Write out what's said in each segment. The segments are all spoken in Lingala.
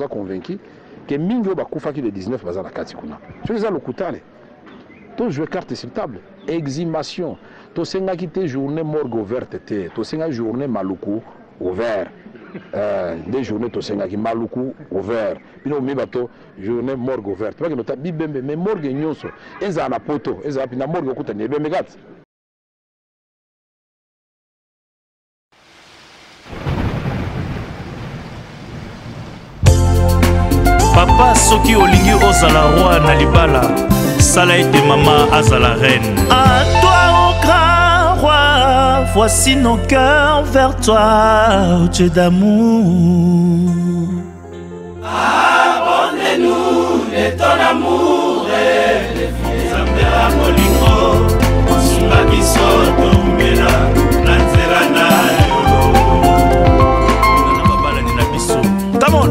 convaincu que Mingo Bakoufaki le 19 bazala Katikuna. Tu les as le Koutale. Tu joues carte sur table. Exhumation. Tu sais qui te journée morgue ouverte. Tu sais journée Maluku ouvert. Des journées tu sais qui Maluku ouvert. Puis nous mettons journée morgue ouverte. Parce que nous avons bibembe mais morgue nyonso. Eza na poto. Eza pina morgue okuta ne bembe gat. Papa soki olingi ozala roi na libala sala ete mama azala reine. À toi au grand roi, voici nos cœurs vers toi, Dieu d'amour. Abonnez-nous de ton amour et les filles Zambela Molingo Sumbaki Soto Mena Nanzera Nayo Nana babala nina biso. Come on.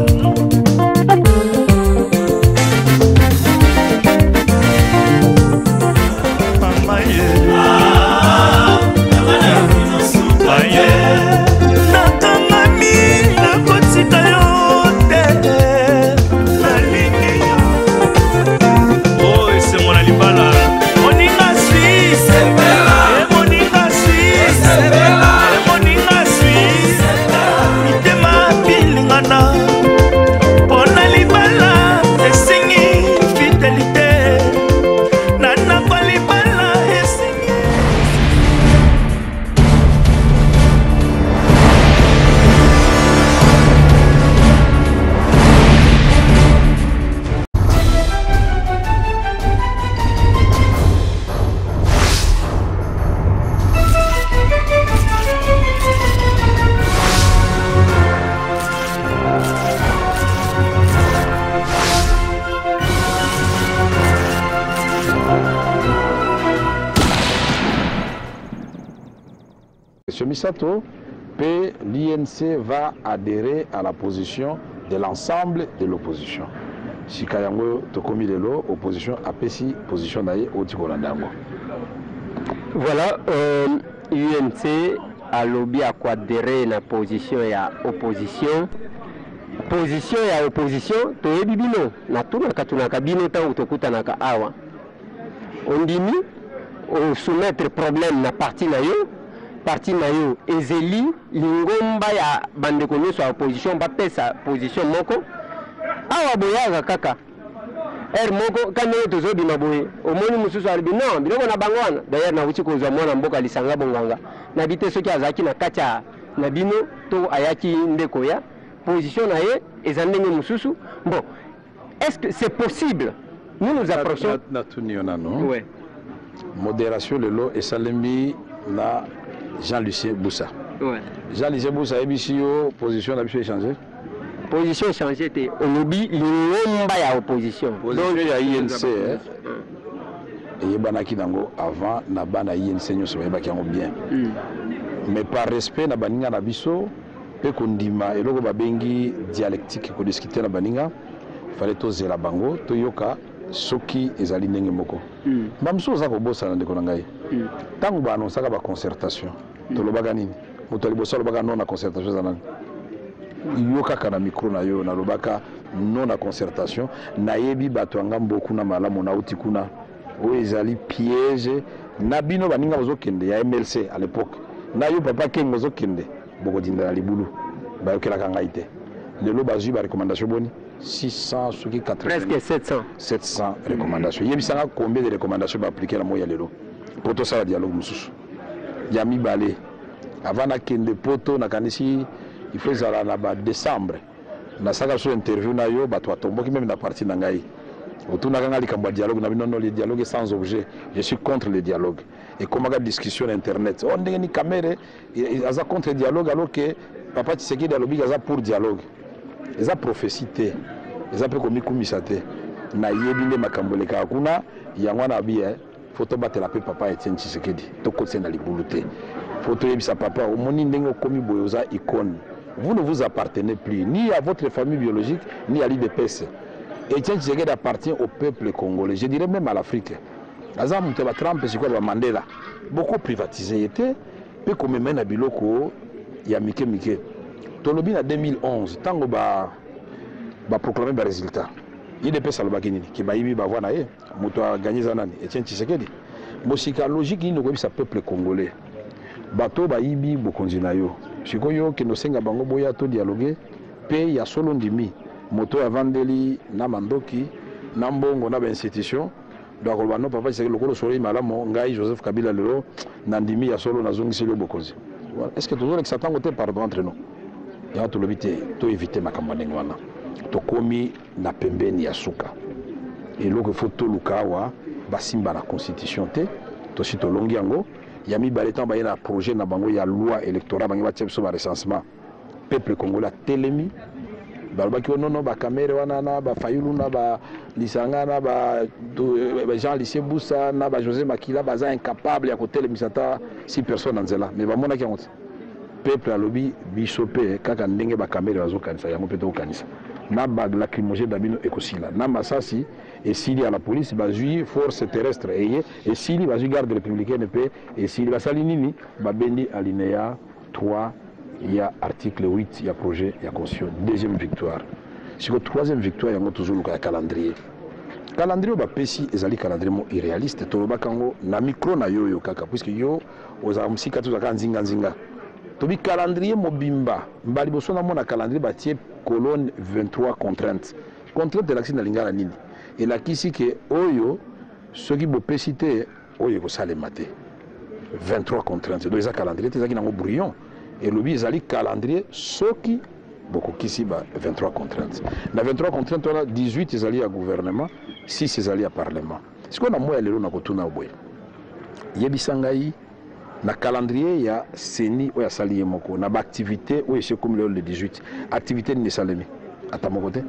Monsieur Misato, l'INC va adhérer à la position de l'ensemble de l'opposition. Si Kayango Tokomi Lelo, opposition APC, position d'ailleurs au Tikolandango. Voilà, UNC a lobby à adhérer à la position et à opposition. Position et à opposition, to ebibino, na tuna katuna kabino ta utokuta na kaawa. On dit au soumettre problème na parti na yo. Parti nayo ezeli lingomba ya bandeko nyonso ya opposition bapesa position moko awa boyaga kaka moko kane tozobima boye omoni mususu alibi non biloko na bango wana d'ailleurs na uti kozwa mwana mboka lisanga bonganga na bite soki azaki na kacha na bino to ayaki ndeko ya position na ye ezandenge mususu. Bon, est-ce que c'est possible? Nous approchons na tuniona non. Ouais. Modération le lot et salembi na Jean-Lucien Boussa. Ouais. Jean-Lucien Boussa, EBCO, position n'a pas changé. Position changée, c'était au lobby, il y a opposition. Donc il y a INC. Et il y a avant, il y a INC, bien. Mais par respect, il y a Nabiso, et Kondima, et le Babengi dialectique qu'on discutait na Baninga, il fallait toser la bango, Toyoka, Soki et Zalinenge Moko. Mamso Zako Bossa na Konangai. Tant que nous avons une concertation, tout le baganini, nous avons une concertation. Il y a un micro na yo na lobaka non na concertation. Nayebi batwanga beaucoup na malamu na utikuna. Oezali piège. Nabino baninga bozokende ya MLC à l'époque. Na yo papa ken bozokende. Boko dinda libulu. Ba yokela kangaite. Lelo bazui ba recommandation boni 600 soki 80. Presque 700. 700 recommandations. Yebisanga combien de recommandations ba appliquer la moya lelo. Poto ça dialogue mususu. Yami balé. Avant na kende poto na kanisi il faut zala na ba décembre. Na saka so interview na yo ba to tomboki même na partie na ngai. Otuna kanga likambo dialogue na binono le dialogue sans objet. Je suis contre le dialogue. Et comment la discussion internet. On ndenge ni caméra aza contre le dialogue alors que papa Tshisekedi alobi aza pour dialogue. Eza prophétie. Eza pe komi kumisate. Na yebi nde makambo le ka kuna yangwana bien. Photo batela pe papa Etienne Tshisekedi to kotse na libulute photo yebisa papa omoni ndenge komi boyoza icône. Vous ne vous appartenez plus ni à votre famille biologique ni à l'IDPS. Etienne Tshisekedi appartient au peuple congolais, je dirais même à l'Afrique. Azam Muteba Trump c'est quoi Mandela beaucoup privatisé était pe comme mena biloko ya mike tolobi na 2011 tango ba baproclame barésultat idps alobaki nini ke bayibi bavoi na ye moto aganye eza nani Etienne Tshisekedi mosika logique nini okoyebisa peuple congolais bato bayibi bokonzi na yo sikoyo okende osenga bango boya to dialogue mpe ya solo ndimi moto avandeli na mandoki na mbongo na bainstitution donc akoloba no papa Tshisekedi lokolo solo malamu ngai Joseph Kabila lelo na ndimi ya solo nazongiseli yo bokonzi est-ce que tozolekisa ntango te pardon entre nous yango tolobi te toevite makambo ndenge wana tokomi na pembeni ya suka eloko fo toluka awa basimba na constitution te tosi tolongi yango ya mibale ntango baye na projet na bango ya loi électorale bange batia biso barecensement peuple congolais atelemi balobaki nono bakamere wana na bafayulu na balisanga na Jean Lycée Boussa na José Makila baza incapable ya kotelemisa ata 6 personnes na nzela mais bamonaki yango te peuple alobi biso mpe kaka ndenge bakamere bazokanisa yango mpe tokokanisa na bague lacrymogène na bino ekosila na masasi esili ya la police bazwi force terrestre eye esili bazwi garde républicaine mpe esili basali nini babendi alinéa 3 ya article 8 ya projet ya constitution deuxième victoire siko troisième victoire yango tozoluka ya calendrier bapesi ezali calendrier mo irréaliste tolobaka yango na micro na yo kaka puisque yo ozala mosika tozalaka nzinga tobi calendrier mobimba mbali boso na mona calendrier batie colonne 23 contraintes elakisi na lingala nini elakisi ke oyo soki bopesi te oyo ekosalema te 23 contraintes donc eza calendrier te ezalaki nango brouillon elobi ezali calendrier soki bokokisi ba 23 contraintes na 23 contraintes wana 18 ezali ya gouvernement 6 ezali ya parlement sikoyo na moya lelo na kotuna boye yebisa ngai na calendrier ya seni oyo asali ye moko na baactivité oyo esekomi lelo le 18 activité nini esalemi ata moko te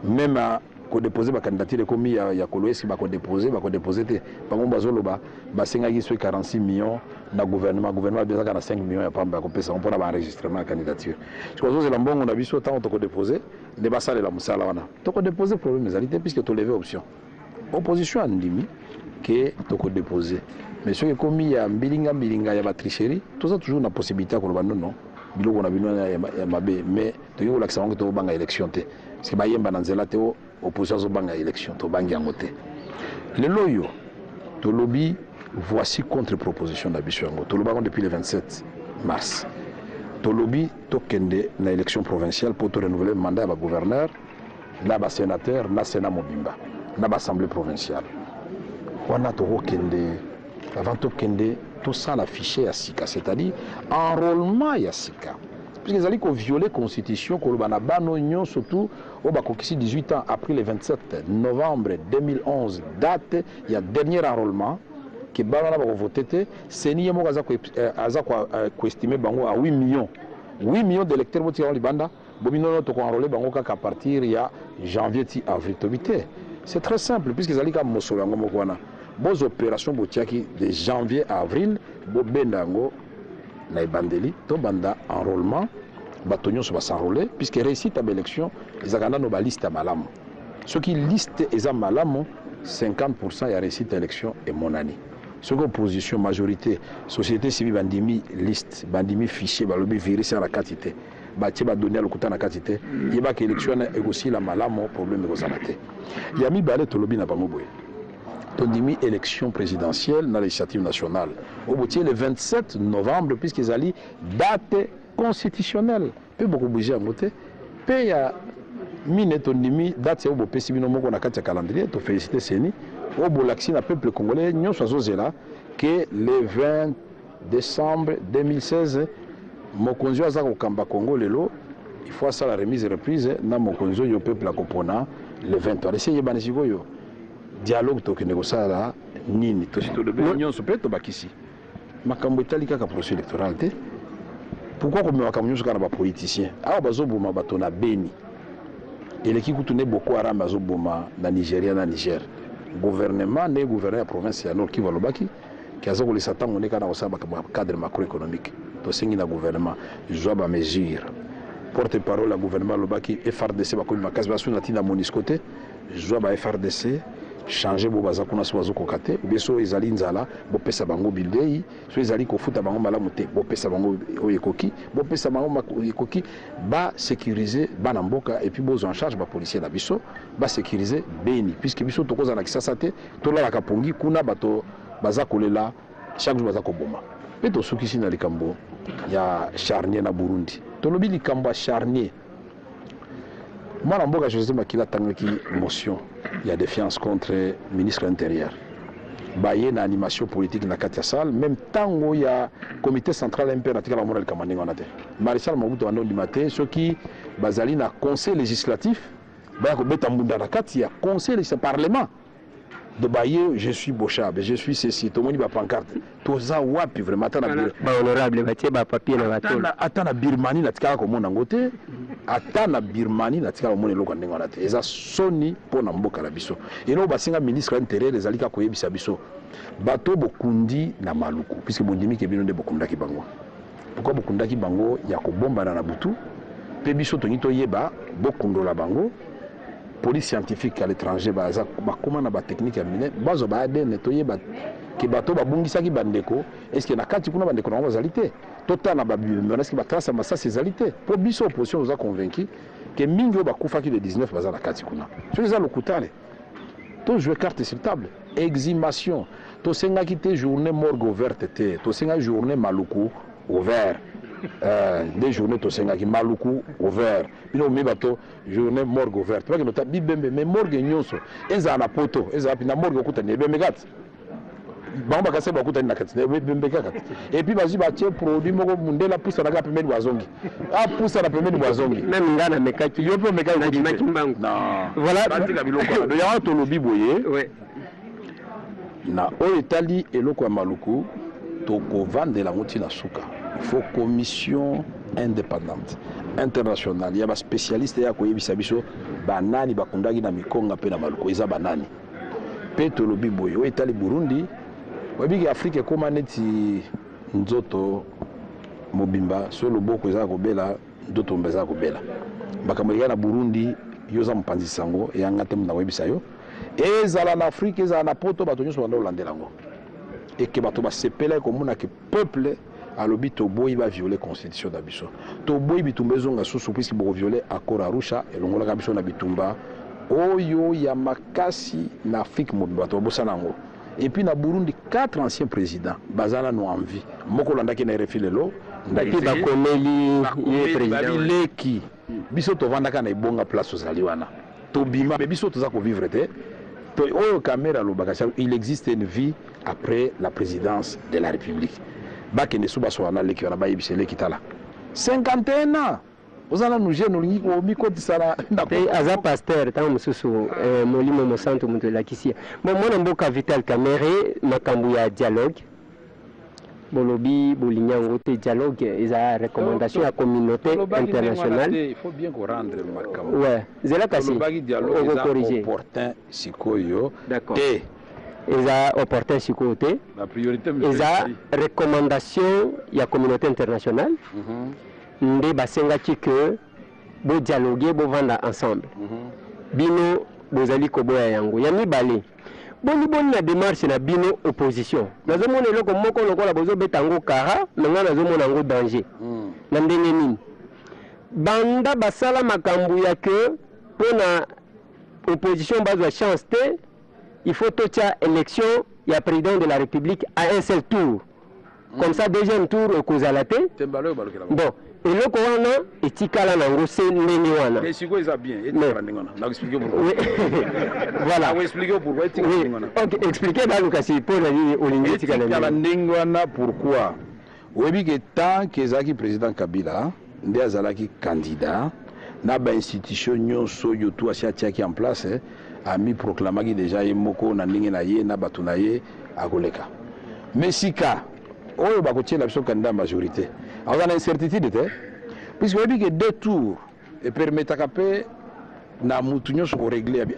même kodepose bacandidature ekomi ya koloesi bakodepose te bango bazoloba basengaki soki 46 millions na gouvernement bezaka na 5 millions ya pamba ya kopesa mpona baenregistrement ya candidature sikozozela mbongo na biso ntango tokodepose nde basalela mosala wana tokodepose problème ezali te puisque toleve option opposition andimi ke tokodepose mais soki ekomi ya mbilinga ya batricherie toza toujours na possibilité ya koloba nono biloko na bino ya mabe mais tokoki kolakisa bango tokobanga élection te parce que bayemba na nzela te opposition azobanga élection tobangi yango te lelo oyo tolobi voici contre-proposition na biso yango tolobaka depuis le 27 mars tolobi tokende na élection provinciale pour renouveler mandat ya bagouverneur na basénateur na sénat mobimba na baassemblée provinciale wana tokokende avant tokende tosala fichier ya sika c'est-à-dire enrôlement ya sika puisque ezali kovioler constitution koloba na bano nyonso surtout oyo bakokisi 18 ans après le 27 novembre 2011 date ya dernier enrôlement ke bano wana bakovote te seni ye moko aza koestime bango à 8 millions d'électeurs botika yango libanda bominono tokoenrôle bango kaka à partir ya janvier ti avril tobi te c'est très simple puisque ezali ka mosolo yango moko wana bos opération botiaki de janvier à avril bobenda yango na ebandeli tobanda enrôlement bato nyonso basenrôle puisque réussite ya baélection ezalaka nano baliste ya malamu soki liste eza malamu 50% ya réussite ya élection emonani soki opposition majorité société civile bandimi liste bandimi fichier balobi virus na kati te batie badoni ya lokuta na kati te yebaka élection wana ekosila malamu problème ekozala te ya mibale tolobi na bango boye tondimi élection présidentielle na législative nationale obotie le 27 novembre puisque ezali date constitutionnelle mpe bokobouge yango te mpe ya mine tondimi date ya obopesi bino moko na kati ya calendrier tofélicité seni oyo bolakisi na peuple congolais nyonso azozela ke le 20 décembre 2016 mokonzi oyo aza kokamba congo lelo il faut asala remise reprise na mokonzi oyo peuple akopona le 23 esi eyebani sikoyo dialogue tokende kosala nini tosi tolobi nyonso mpe tobakisi makambo etali kaka procès électoral te pourquoi komema makambo nyonso kaka na bapoliticien awa bazoboma bato na Beni eleki kutu ne Boko Haram azoboma na Nigeria na Niger gouvernement ne gouverneur ya province ya Nord Kivu alobaki ki aza kolesa ntango nde kaka na kosala cadre macroéconomique tosengi na gouvernement zwa bamesure porte-parole ya gouvernement alobaki FRDC bakomi makasi basuna ntina MONUSCO te zwa ba FRDC changer bo baza kuna so bazo kokate beso ezali nzala bo pesa bango bildei so ezali kofuta bango malamu te bo pesa bango oyekoki bo pesa bango oyekoki ba sécuriser bana mboka et puis bozo en charge ba policier na biso ba sécuriser beni puisque biso tokoza na kisasa te tola la kapongi kuna bato baza kolela chaque jour baza koboma pe to sukisi na likambo ya charnier na Burundi tolobi likambo charnier mwana mboka José Makila tangaki motion ya défiance contre le ministre intérieur baye na animation politique na katia salle même tango ya comité central MP na tikala moral kamanengo na te Marshal Mobutu ando limate soki bazali na conseil législatif ba ko beta mbunda na katia conseil de ce parlement de baye je suis Bochab je suis ceci to moni ba pancarte to za wapi vraiment tana ba honorable ba tie ba papier na bato atana Birmanie na tikala ko mona ngote atana Birmanie na tikala mona loko ndengo na te eza soni pona mboka la biso eno basinga ministre intérieur ezali ka koyebisa biso bato bokundi na maluku puisque bondimi ke bino nde bokundaki bango pourquoi bokundaki bango ya kobomba na butu pe biso to nyito yeba bokundola bango police scientifique à l'étranger baza bakoma na ba technique ya mine bazo ba ADN to yeba ke bato babungisaki bandeko est-ce que na kati kuna bandeko na bazalité tota na babime est-ce que ba trace ma ça c'est zalité pour biso opposition nous a convaincu que mingi ba kufaki le 19 baza na kati kuna so les a lokutale to jouer carte sur table exhumation to senga kité journée morgue ouverte te to senga journée maluku ouvert des journées to senga ki maluku ouvert bino mi bato journée morgue ouverte parce que nota bibembe mais morgue nyonso eza na poto eza pina morgue okuta ne bembe gat bango bakase bakuta na kati ne bembe gat et puis bazi ba tie produit moko mundela poussa na ka pembeni wazongi poussa na pembeni wazongi même ngana mekaki yo pe mekaki na dimaki mbangu voilà bandika biloko do ya to lobi boye ouais na o etali eloko ya maluku to ko vandela ngoti na suka. Il faut commission indépendante internationale. Il y a des spécialistes qui ont dit banani bakundagi na mikonga pe na maluko eza banani. Peto lobi boyo o etali Burundi. Wabiki Afrique koma neti nzoto mobimba so loboko eza kobela nzoto mbeza kobela. Bakamwelika na Burundi yoza mpanzi sango ya ngatem na webisa yo. Ezala na Afrique ezala na poto bato nyoso banda olandela ngo. Et que bato ba sepela komona ke peuple alobi toboyi va violer constitution da biso toboyi bitumba ezonga susu puisque boko violer accord Arusha elongola biso na bitumba oyo ya makasi na Afrique mobimba to bosana ngo et puis na Burundi 4 anciens présidents bazana no envie moko landaki na RFI lelo ndaki bakomeli ye président leki biso to vandaka na ibonga place ozali wana to bima mais biso toza ko vivre te to oyo caméra lo bakasa il existe une vie après la présidence de la République. Bakende suba soana leki wana bayebise leki tala 51 ans ozana nous jeunes olingi ko mikoti sala na te aza pasteur tant mususu molimo mosantu muntu lakisia bon mona mboka Vital Kamerhe makambu ya dialogue bolobi bolinyango te dialogue eza recommandation à communauté internationale il faut bien qu'on rendre makambu ouais zela kasi on va corriger opportun sikoyo d'accord eza opportun sikote la priorité eza recommandation ya communauté internationale nde basengaki que bo dialoguer bo vanda ensemble bino bozali koboya yango ya mibale boni na démarche na bino opposition nazomona eloko moko lokola bozo betango kara nanga nazomona ngo danger na ndenge nini banda basala makambu ya que pona opposition bazwa chance te il faut tocha élection il y a président de la République à un seul tour comme ça deuxième tour au Kozalate bon et le Corona etikala nango se ndenge wana mais siko eza bien etikala ndenge wana na expliquer pourquoi voilà on expliquer pourquoi etikala ndenge wana OK expliquer dans le cas si pour aller au lingi etikala ndenge wana pourquoi oyebi que tant que ezaki président Kabila nde azalaki candidat na ba institution nyonso yo tout asiatiaki en place a mis proclamaki déjà ye moko na ndenge na ye na bato na ye akoleka mais sika oyo bakotiela biso candidat majorité alors na incertitude te puisque oyebi que 2 tours et permetaka mpe na mutu nyonso korégler abi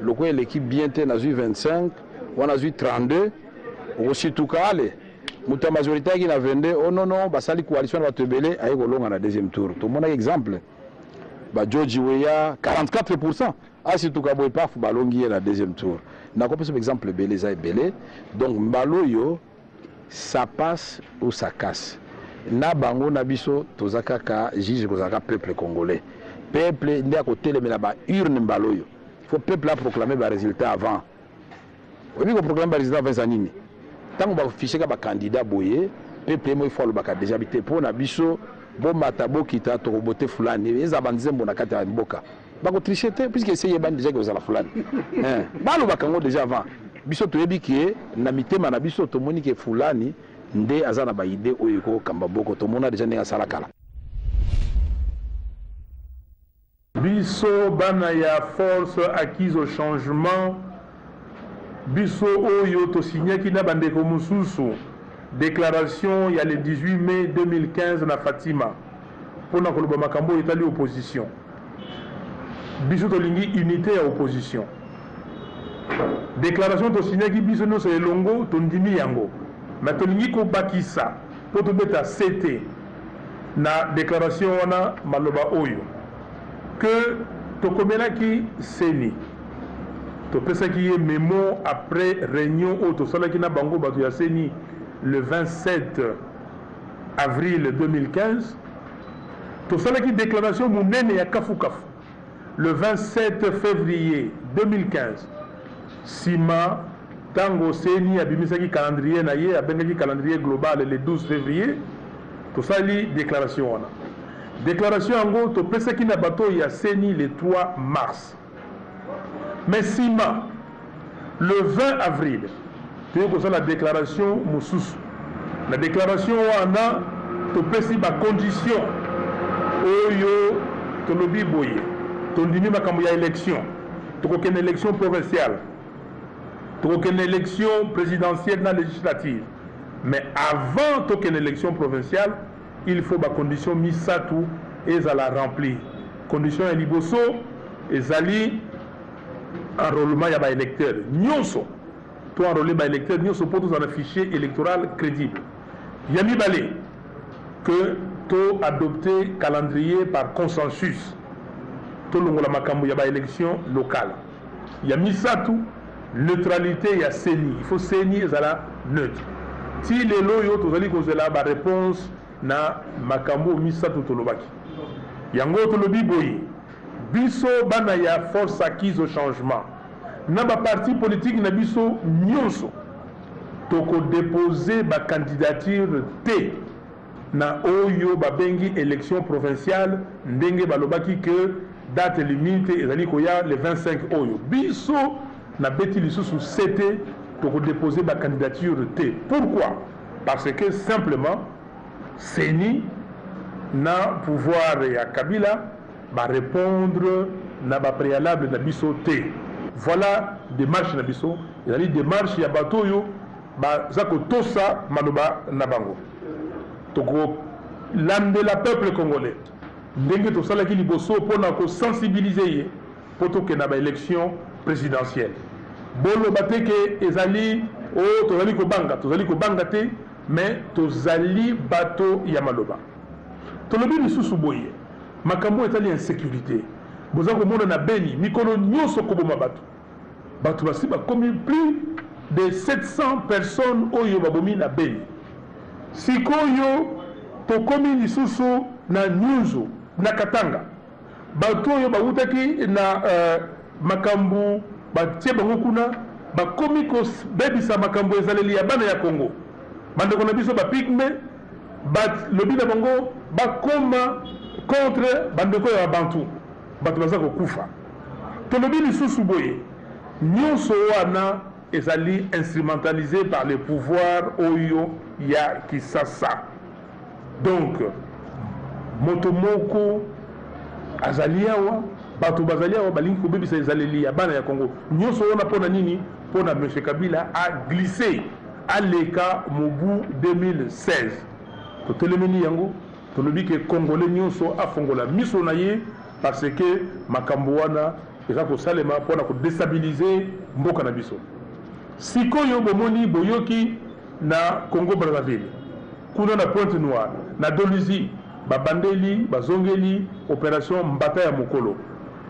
loko eleki bien te nazwi 25 wana nazwi 32 okosituka ale mutu ya majorité aki na 22 oh non basali coalition na bato ebele aye kolonga na deuxième tour tomonaki exemple ba George Weah 44% asi tuka boy paf balongi na deuxième tour na ko par exemple belé za belé donc mbalo yo ça passe ou ça casse na bango na biso tozaka ka juge kozaka peuple congolais peuple ndi akotelemela ba urne mbalo yo faut peuple a proclamer ba résultat avant obi ko proclamer ba résultat avant nini tango ba ficher ka ba candidat boye peuple mo ifalo baka déjà bité po na biso bo matabo kita to bote fulani eza banzembo na kata mboka bako tricher puisque c'est yeba déjà que vous la fulani balo bakango déjà avant biso to yebi ki na mitema na biso to moni ke fulani nde azana ba idée oyo ko kamba boko to mona déjà nga sala kala biso bana ya force acquise au changement biso oyo to signé ki na bandeko mususu déclaration il y a le 18 mai 2015 na Fatima pour na koloba makambo etali opposition biso to lingi unité à opposition déclaration to signé ki biso no se longo to ndimi yango mais to lingi ko bakisa pour to beta CT na déclaration wana maloba oyo que to komela ki seni to pesa ki ye mémo après réunion au to sala ki na bango batu ya seni le 27 avril 2015 to sala ki déclaration munene ya kafu kafu le 27 février 2015 sima tango seni abimisaki calendrier na ye abengaki calendrier global le 12 février to sali déclaration wana déclaration yango to pesaki na bato ya seni le 3 mars mais sima le 20 avril tu ko la déclaration mususu la déclaration wana to pesi ba condition oyo to lobi boye to ndimi makambo ya élection to ko ken élection provinciale to ko ken élection présidentielle na législative mais avant to ken élection provinciale il faut ba condition misatu ezala remplir condition ya liboso ezali enrôlement ya ba électeur nyonso to enrôler ba électeur nyonso pour tous un fichier électoral crédible ya mibale que to adopter calendrier par consensus to longola makambo ya ba élection locale ya misatu neutralité ya seni il faut seni ezala neutre si lelo yo tozali kozela ba réponse na makambo misatu tolobaki yango tolobi boyi biso bana ya force acquise au changement na ba parti politique na biso nyonso toko déposer ba candidature te na oyo ba bengi élection provinciale ndenge balobaki que date limite ezali koya le 25 oyo biso na beti lisusu c'était toko déposer ba candidature te pourquoi parce que simplement seni na pouvoir ya Kabila va répondre na ba préalable na biso te voilà démarche na biso ezali démarche ya bato yo ba zako tosa maloba na bango toko landela peuple congolais ndenge tosalaki liboso mpona kosensibiliser ye po tokenda ba élection présidentielle boloba te ke ezali o tozali kobanga te mais tozali bato ya maloba tolobi lisusu boye makambo etali insécurité boza komona na Beni mikolo nyonso koboma bato basi bakomi plus de 700 personnes oyo babomi na Beni sikoyo tokomi lisusu na Nyunzu na Katanga bato oyo bawutaki na makambo batie bango kuna bakomi kobebisa makambo ezaleli ya bana ya Congo bandeko na biso bapigme lobi na bango bakoma contre bandeko ya bantu bato baza kokufa tolobi lisusu boye nyonso wana ezali instrumentalisé par le pouvoir oyo ya Kisasa donc moto moko azali awa bato bazali awa balingi kobebisa ezaleli ya bana ya Congo nyonso wana mpona nini mpona M. Kabila a glissé aleka mobu 2016 totelemeni yango tolobi ke congolais nyonso afongola miso na ye parce que makambo wana eza kosalema mpona kodestabiliser mboka na biso sikoyo bomoni boyoki na Congo Brazzaville kuna na Pointe Noire na Dolisie babandeli bazongeli opération mbata ya mokolo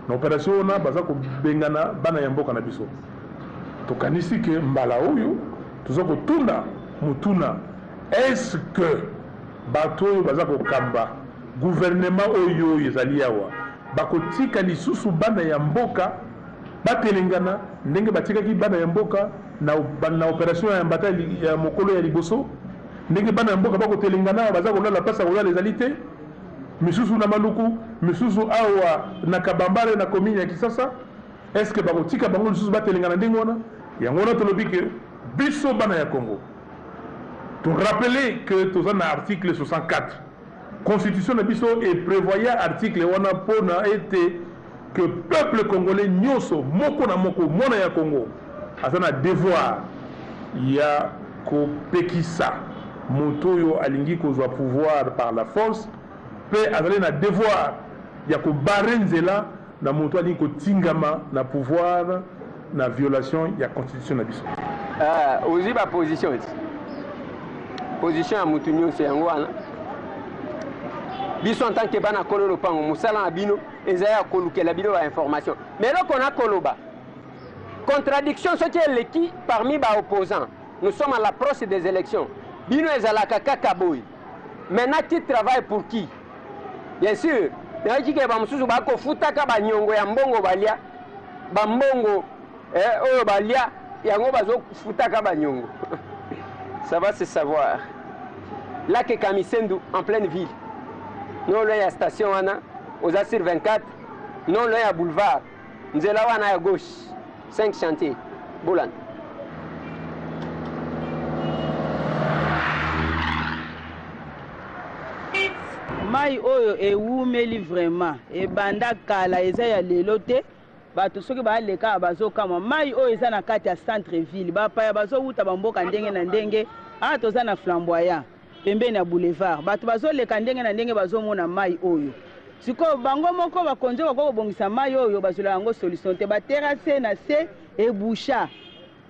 na opération wana baza kobengana bana ya mboka na biso tokanisi ke mbala oyo toza kotunda mutuna est-ce que bato oyo baza kokamba gouvernement oyo ezali awa bakotika lisusu bana ya mboka batelengana ndenge batikaki bana ya mboka na opération ya mbata ya mokolo ya liboso ndenge bana ya mboka bakotelengana baza kolala pasa kolala ezali te misusu na maluku misusu awa na kabambare na commune ya Kisasa est-ce que bakotika bango lisusu batelengana ndenge wana yango wana tolobi ke biso bana ya Congo to rappeler que toza na article 64 constitution na biso et prévoyait article wana pona été que peuple congolais nyonso moko na moko mona ya Congo azana devoir ya kopekisa moto yo alingi kozwa pouvoir par la force pe azali na devoir ya kobare nzela na moto alingi kotingama na pouvoir na violation ya constitution na biso ozi ba position ya moto nyonso yango wana biso en tant que bana kololo pango musala na bino ezaya kolukela bino ba information mais là qu'on a koloba contradiction ce qui est l'équipe parmi ba opposants nous sommes à l'approche des élections bino ezalaka kaka boy maintenant qui travaille pour qui bien sûr na kike ba mususu ba ko futaka ba nyongo ya mbongo balia ba mbongo oyo balia yango bazo futaka ba nyongo ça va se savoir là que Kamisendu en pleine ville non loin ya station wana aux Assir 24 non loin ya boulevard nzela wana ya gauche 5 chantiers Bolan mai oyo ewumeli vraiment ebanda kala eza ya lelo te bato soki baleka bazokama mai oyo eza na kati ya centre ville bapaya bazowuta bamboka ndenge na ndenge a toza na flamboyant pembeni ya boulevard bato bazoleka ndenge na ndenge bazomona mai oyo sikoyo bango moko bakonzi bakoki kobongisa mai oyo bazola yango solution te baterase na se ebusha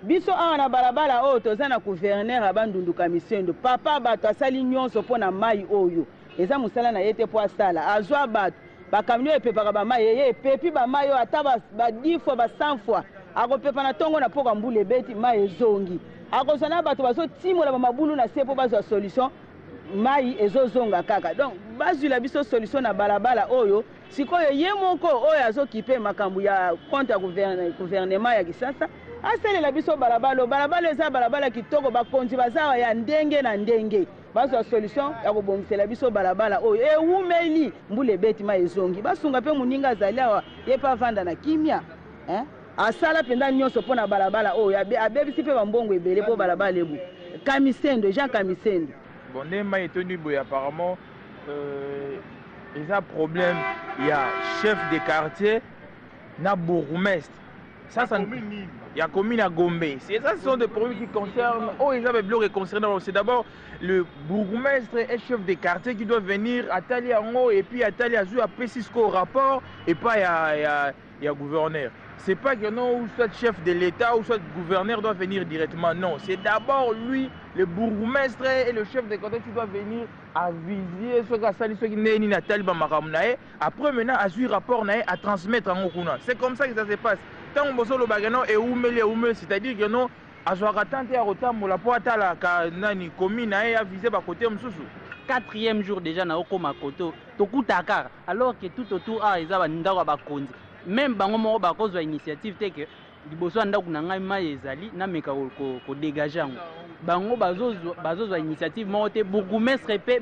biso awa na balabala oyo toza na gouverneur abandundu Kamisendo papa bato asali nyonso mpona mai oyo eza mosala na ye te mpo asala azwa bato bakamio epepaka bamai ye epepi bamai oyo ata ba 10 fois ba 100 fois akopepa na ntongo na mpoka mbula ebeti mai ezongi akozwa na bato bazotimola bamabulu na se mpo bazwa solution mai ezozonga kaka donc bazwila biso solution na balabala oyo sikoyo ye moko oyo azokipe makambo ya compte ya gouvernement ya Kisasa asalela biso balabala eza balabala kitoko bakonzi bazawa ya ndenge na ndenge bazwa solution ya kobongisela biso balabala oyo ewumeli mbula ebeti mai ezongi basunga mpe moninga azali awa ye mpe avanda na kimia asala mpenza nyonso mpo na balabala oyo abebisi mpe bambongo ebele mpo balabala ebu Kamisendo Jean Kamisendo bon nde mai etoni boye apparemment eza problème ya chef de quartier na bourgmestre ça il y a commune à Gombe. Ça, ce sont des problèmes qui concernent. Oh, ils avaient bloqué concernant. C'est d'abord le bourgmestre et chef de quartier qui doit venir à Tali en haut et puis à Tali à Zou à Pesisco au rapport et pas il y a gouverneur. C'est pas que non, ou soit chef de l'État ou soit gouverneur doit venir directement. Non, c'est d'abord lui, le bourgmestre et le chef de quartier qui doit venir à viser ce qui n'est ni Nathalie Bamaramnae. Après maintenant, à Zou rapport à transmettre en haut. C'est comme ça que ça se passe. Tant que le bagano est oumeli, c'est-à-dire que non, à soit attendre à retambo la pointe à la nani commune à viser à côté msusu. 4e jour déjà na oko makoto to kutakara alors que tout autour a eza bandako ba konzi même bango moko ba kozwa initiative te que liboso ndako na ngai mai ezali na meka ko dégager yango bango bazozwa initiative moko te bourgmestre pe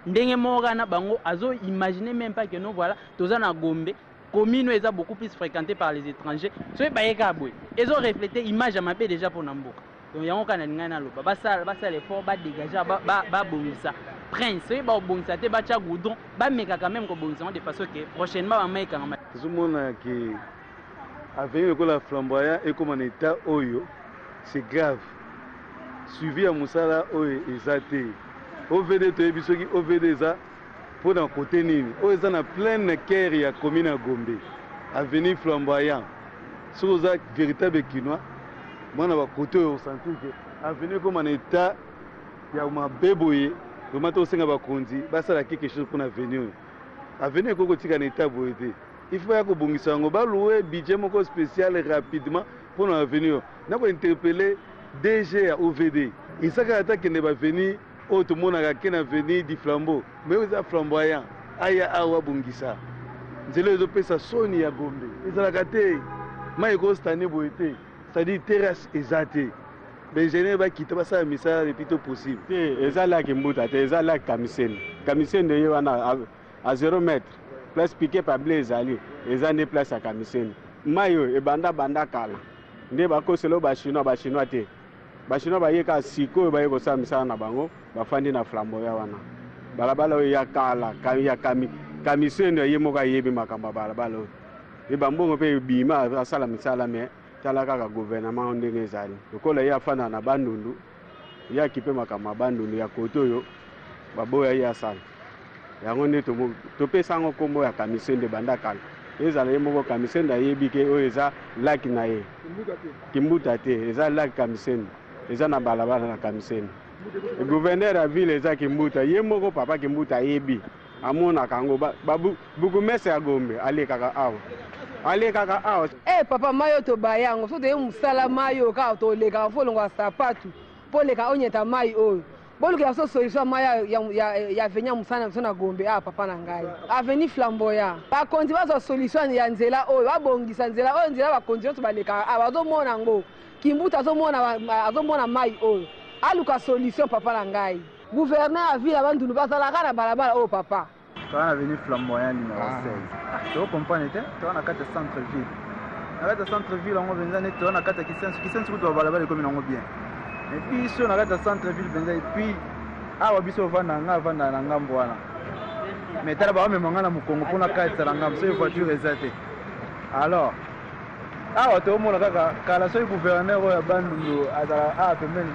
ndenge moko na bango azo imaginer même pas que non voilà toza na Gombe commune est beaucoup plus fréquentée par les étrangers. Ce n'est pas égaboui. Ils ont reflété l'image à ma paix déjà pour Namboka. Donc il y a un canal na loba. Basa l'effort, ba dégager, ba bonisa. Prince, c'est ba bonisa, te ba cha goudron, ba meka quand même ko bonisa de façon que prochainement ba meka quand même. Tout le monde qui avec la flamboyant et comme en état oyo, c'est grave. Suivi à Moussala oyo exaté. OVD to ebisoki OVD za pour d'un côté nini ils sont en pleine cœur ya commune à Gombe avenue flamboyant sur ça véritable quinois moi na ba côté au centre que avenue comme en état ya ma beboye le matin au senga ba konzi ba sala quelque chose pour avenue koko tika na état boyete il faut que bongisa yango ba louer budget moko spécial rapidement pour l'avenir. Na ko interpeller DG à OVD. Il saka attaque ne va venir au tout monde a qu'un avenir du flambeau. Mais vous êtes flamboyant. Aya awa bongisa. Nzelo zo pesa soni ya Gombe. Ezala kate. Maïko stane boité. C'est-à-dire terrasse exacte. Benjene ba kita ba sa misala le plus tôt possible. Ezala kimbuta, ezala Kamisen. Kamisen de wana à 0 mètre. Place piqué par Blaise Ali. Ezane place à Kamisen. Mayo e banda kala. Nde ba ko selo ba chinois te. Ba chinois ba yeka siko ba yeko sa misala na bango, ba fandi na flamboya wana. Balabala ya kala, ya Kamisen ye moka yebi makamba balabala. E bambongo pe bima asala misala me tala kaka gouvernement ndenge ezali. Lokola ya fana na bandundu. Ya kipe makamba bandundu ya koto yo baboya ya sala. Yango nde topesa ngo kombo ya Kamisen de banda kala. Ezala ye moko Kamisen da yebi ke o eza laki na ye. Kimbuta te, eza laki Kamisen. Eza na balabala na Kamisen. Le gouverneur de la ville eza Kimbuta, ye moko papa Kimbuta yebi. Amona kango buku mese ya Gombe ale kaka awa. Ale kaka awa. Papa mayo to bayango, so te musala mayo ka to leka fo longwa sapatu. Po leka onyeta mai oyo. Bolu ke so solution maya ya venya musana na Gombe papa na ngai. Aveni flamboya. Ba konti ba so solution ya nzela oyo, ba bongisa nzela oyo nzela ba konti to baleka abazo mona ngo. Kimbuta azomona mai oyo. Aluka solution papa na ngai. Gouverneur a vu la bande de basala kana balabala oh papa. Quand on est venu flamboyant numéro 16. Tu comprends tu on a carte centre ville. Na carte centre ville on venza net on a carte qui sense ku to balabala comme on bien. Et puis ici on a carte centre ville benza et puis awa biso vanda na ngambo wana. Mais tala ba me mangana mu Congo pour na carte la ngambo so voiture ezate. Alors awa to mo na kaka kala so gouverneur ya bandu azala pemeni.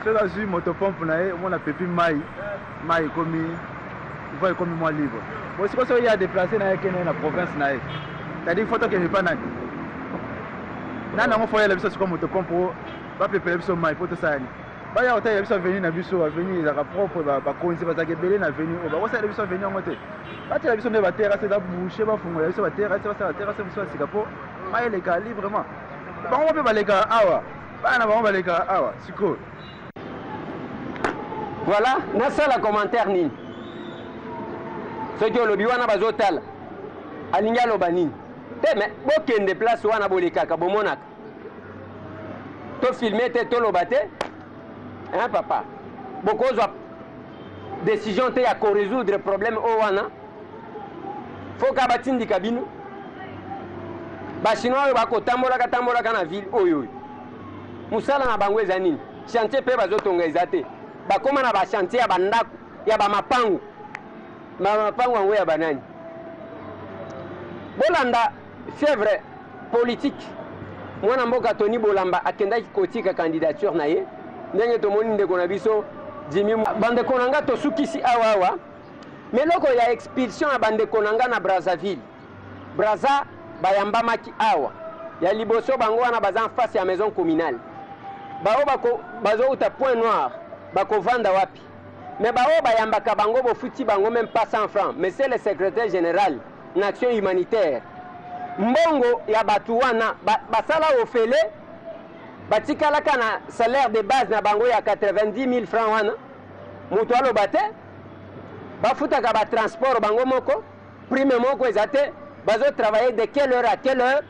C'est là où motopompe nae on a pépi mai comme il va comme moi libre. Aussi parce qu'il y a déplacé na la province nae. C'est-à-dire faut que je pas nani. Nana on faut y aller biso comme motopompe ba pepe biso mai pour tout ça. Ba ya hôtel biso venir na biso venir za propre ba konzi ba za kebele na venir ba ko sa biso venir ngote. Ba tela biso ne ba terrasse da boucher ba fungola biso ba terrasse biso sika po mai les gars librement. Ba on peut ba les gars awa. Ba na ba on ba les gars awa. Siko. Voilà, na sala commentaire nini. Ceux qui ont le biwana bazotal. Alinga lobanini. Te mais bokende place wana bolikaka bomonaka. To filmer te to lobate. Hein papa. Bokozwa décision te ya ko résoudre problème o wana. Faut ka batindi kabino. Ba chinois ba ko tambola na ville oyo. Musala na bango ezanini. Chantier pe bazotonga ezate. Bakoma na ba chantier ya bandako ya ba mapangu. Mapangu yango ya banani. Bolanda c'est vrai politique. Mwana mboka Tony Bolamba akendaki kotika candidature na ye. Ndenge tomoni ndeko na biso Jimmy bande konanga to sukisi awa. Mais loko ya expulsion ya bande konanga na Brazzaville. Brazza bayamba maki awa. Ya liboso bango wana bazan face ya maison communale. Bao bako bazo uta point noir. Bako vanda wapi. Mais bao bayamba ka bango bo futi bango même pas 100 francs. Mais c'est le secrétaire général Nations humanitaire. Mbongo ya batu wana basala ofele batikala kana salaire de base na bango ya 90 000 francs wana. Mutu alobate bafuta ka ba transport bango moko prime moko ezate bazo travailler de quelle heure à quelle heure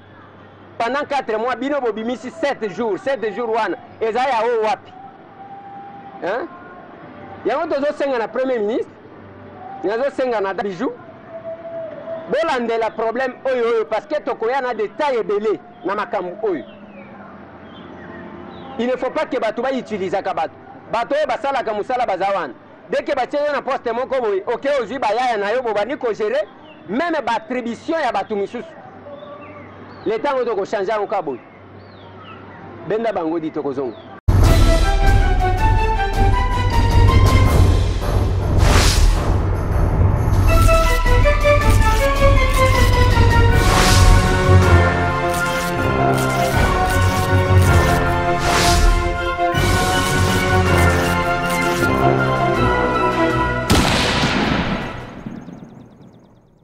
pendant 4 mois bino bobimisi 7 jours wana ezaya o wapi. Hein? Yango tozo senga na premier ministre, nazo senga na bijou. Bolandela problème oyo parce que tokoya na détail belé na makambu oyo. Il ne faut pas que bato ba utiliser ka bato. Bato ba sala ka musala bazawana. Dès que batie na poste moko boy, OK ozi ba yaya na yo bobani ko gérer même ba attribution ya bato misusu. Le temps oto ko changer ko boy. Benda bango di tokozongo.